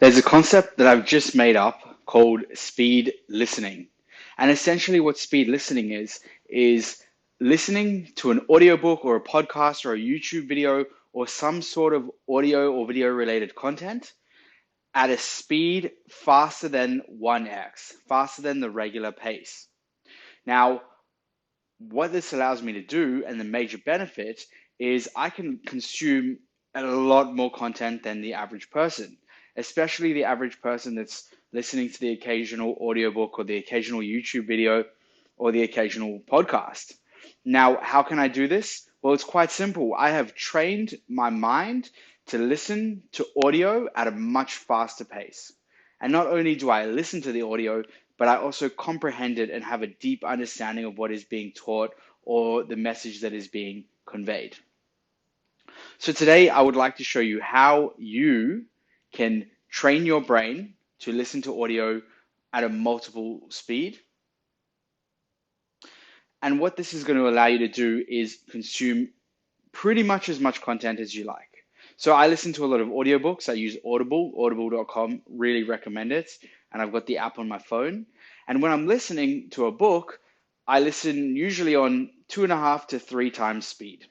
There's a concept that I've just made up called speed listening. And essentially what speed listening is listening to an audiobook or a podcast or a YouTube video or some sort of audio or video related content at a speed faster than 1x, faster than the regular pace. Now, what this allows me to do, and the major benefit, is I can consume a lot more content than the average person, especially the average person that's listening to the occasional audiobook or the occasional YouTube video or the occasional podcast. Now, how can I do this? Well, it's quite simple. I have trained my mind to listen to audio at a much faster pace. And not only do I listen to the audio, but I also comprehend it and have a deep understanding of what is being taught or the message that is being conveyed. So today I would like to show you how you can train your brain to listen to audio at a multiple speed. And what this is going to allow you to do is consume pretty much as much content as you like. So I listen to a lot of audiobooks. I use Audible, audible.com, really recommend it. And I've got the app on my phone. And when I'm listening to a book, I listen usually on 2.5 to 3 times speed.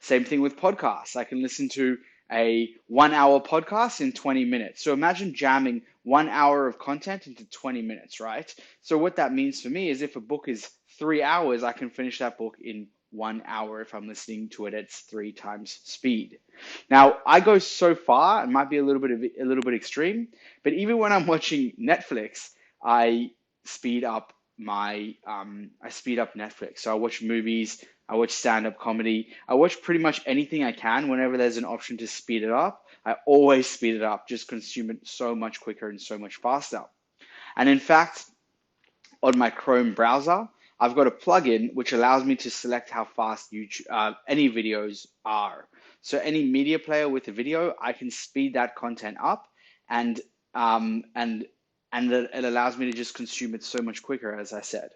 Same thing with podcasts. I can listen to a 1 hour podcast in 20 minutes. So imagine jamming 1 hour of content into 20 minutes, right? So what that means for me is if a book is 3 hours, I can finish that book in 1 hour if I'm listening to it at 3 times speed. Now, I go so far, it might be a little bit extreme, but even when I'm watching Netflix, I speed up Netflix. So I watch movies, I watch stand-up comedy, I watch pretty much anything I can. Whenever there's an option to speed it up, I always speed it up, just consume it so much quicker and so much faster. And in fact, on my Chrome browser, I've got a plugin which allows me to select how fast any videos are. So any media player with a video, I can speed that content up, and it allows me to just consume it so much quicker, as I said.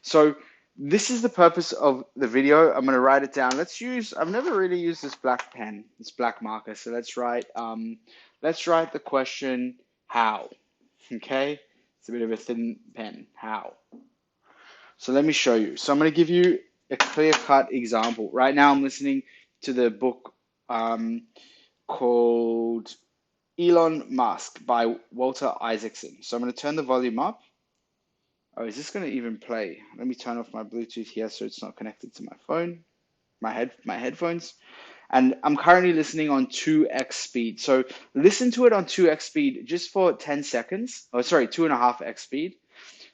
So this is the purpose of the video. I'm going to write it down. I've never really used this black pen, this black marker. So let's write the question, how? Okay, it's a bit of a thin pen, how? So let me show you. So I'm going to give you a clear-cut example. Right now I'm listening to the book called Elon Musk by Walter Isaacson. So I'm going to turn the volume up. Oh, is this going to even play? Let me turn off my Bluetooth here so it's not connected to my phone, my headphones. And I'm currently listening on 2x speed. So listen to it on 2x speed just for 10 seconds. Oh, sorry, 2.5x speed.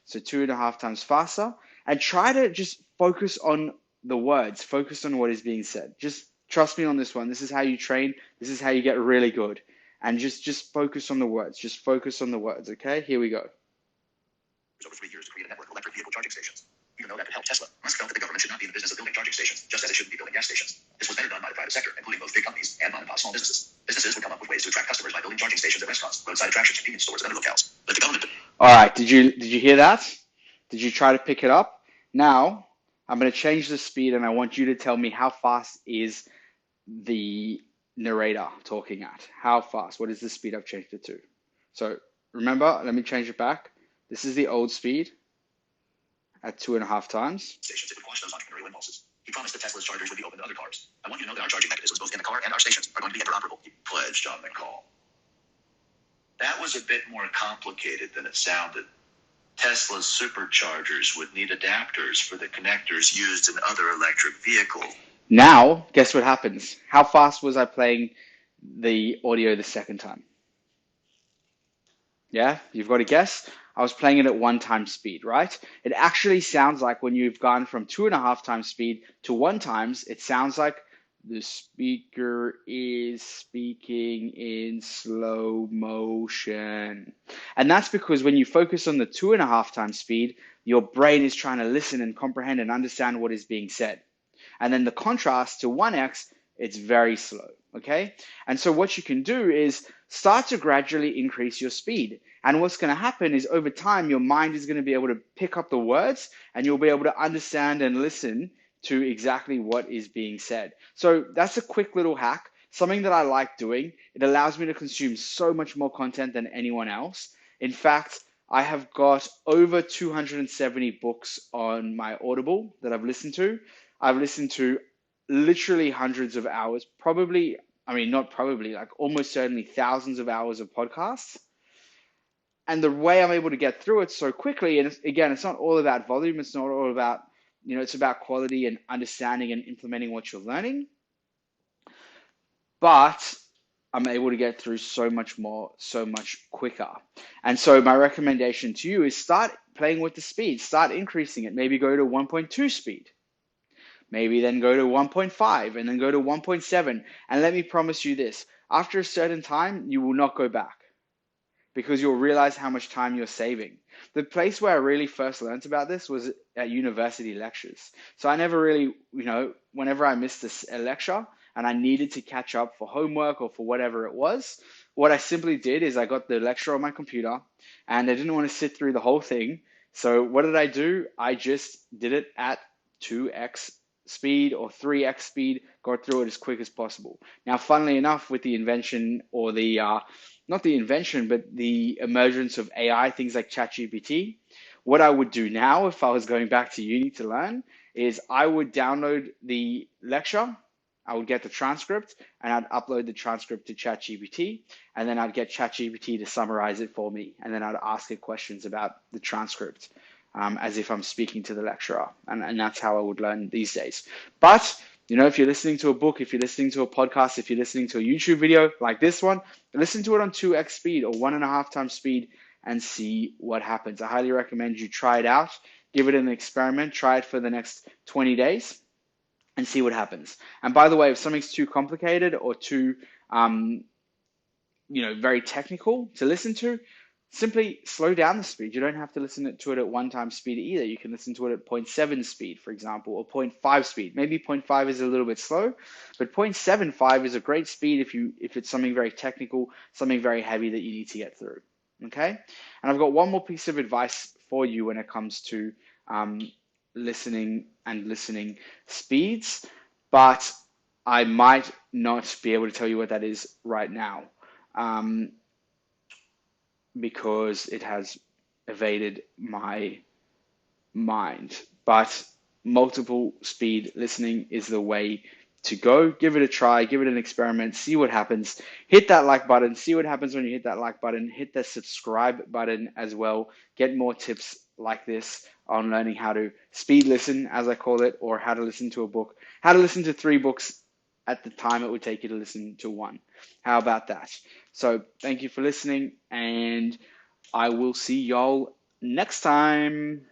So 2.5 times faster. And try to just focus on the words, focus on what is being said. Just trust me on this one. This is how you train. This is how you get really good. And just focus on the words. Just focus on the words, okay? Here we go. Over 3 years to create a network of electric vehicle charging stations. Even though that could help Tesla, Musk felt that the government should not be in the business of building charging stations, just as it shouldn't be building gas stations. This was better done by the private sector, including both big companies and mom-and-pop small businesses. Businesses would come up with ways to attract customers by building charging stations at restaurants, roadside attractions, convenience stores, and other locales. But the government... All right, did you hear that? Did you try to pick it up? Now, I'm going to change the speed and I want you to tell me how fast is the narrator talking at. How fast? What is the speed I've changed it to? So remember, let me change it back. This is the old speed at 2.5 times. Stations, it would quash those entrepreneurial impulses. He promised that Tesla's chargers would be open to other cars. I want you to know that our charging mechanisms, both in the car and our stations, are going to be interoperable. He pledged on the call. That was a bit more complicated than it sounded. Tesla's superchargers would need adapters for the connectors used in other electric vehicles. Now, guess what happens? How fast was I playing the audio the second time? Yeah, you've got to guess. I was playing it at 1 time speed, right? It actually sounds like when you've gone from 2.5 times speed to 1 times, it sounds like the speaker is speaking in slow motion. And that's because when you focus on the 2.5 times speed, your brain is trying to listen and comprehend and understand what is being said. And then the contrast to 1x, it's very slow, okay? And so what you can do is start to gradually increase your speed. And what's going to happen is over time, your mind is going to be able to pick up the words and you'll be able to understand and listen to exactly what is being said. So that's a quick little hack. something that I like doing. It allows me to consume so much more content than anyone else. In fact, I have got over 270 books on my Audible that I've listened to. I've listened to literally hundreds of hours, probably, I mean, not probably, like almost certainly thousands of hours of podcasts. And the way I'm able to get through it so quickly, and again, it's not all about volume, it's not all about, it's about quality and understanding and implementing what you're learning, but I'm able to get through so much more, so much quicker. And so my recommendation to you is start playing with the speed, start increasing it, maybe go to 1.2 speed. Maybe then go to 1.5 and then go to 1.7. And let me promise you this, after a certain time, you will not go back because you'll realize how much time you're saving. The place where I really first learned about this was at university lectures. So I never really, whenever I missed a lecture and I needed to catch up for homework or for whatever it was, what I simply did is I got the lecture on my computer and I didn't want to sit through the whole thing. So what did I do? I just did it at 2x speed or 3x speed, got through it as quick as possible. Now, funnily enough, with the invention or not the invention, but the emergence of AI, things like ChatGPT, what I would do now if I was going back to uni to learn is I would download the lecture, I would get the transcript, and I'd upload the transcript to ChatGPT, and then I'd get ChatGPT to summarize it for me, and then I'd ask it questions about the transcript as if I'm speaking to the lecturer, and that's how I would learn these days. But if you're listening to a book, if you're listening to a podcast, if you're listening to a YouTube video like this one, listen to it on 2x speed or 1.5 times speed and see what happens. I highly recommend you try it out, give it an experiment, try it for the next 20 days and see what happens. And by the way, if something's too complicated or too, very technical to listen to, simply slow down the speed. You don't have to listen to it at 1 time speed either. You can listen to it at 0.7 speed, for example, or 0.5 speed. Maybe 0.5 is a little bit slow, but 0.75 is a great speed if it's something very technical, something very heavy that you need to get through. Okay? And I've got one more piece of advice for you when it comes to listening and listening speeds, but I might not be able to tell you what that is right now. Because it has evaded my mind. But multiple speed listening is the way to go. Give it a try, give it an experiment, see what happens. Hit that like button, see what happens when you hit that like button. Hit the subscribe button as well. Get more tips like this on learning how to speed listen, as I call it, or how to listen to a book, how to listen to 3 books at the time it would take you to listen to 1. How about that? So thank you for listening, and I will see y'all next time.